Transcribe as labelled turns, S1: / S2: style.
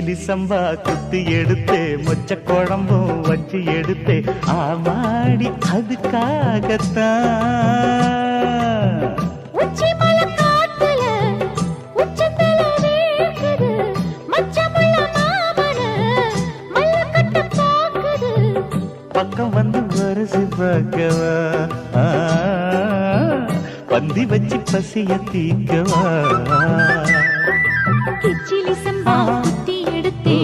S1: கிச்சிலி சம்பா குத்தி எடுத்தே மொச்ச குழம்பும் வச்சு எடுத்தே ஆமாடி அதுக்காகத்தான்
S2: உச்சி மலை காத்துல உச்சந்தல வேர்க்குது மச்சமுள்ள மாமன மல்லக்கட்ட பாக்குது
S1: பக்கம் வந்து வருசி பார்க்கவா பந்தி வச்சு பசிய தீக்கவா
S2: கிச்சிலி சம்பா குத்தி எடுத்தே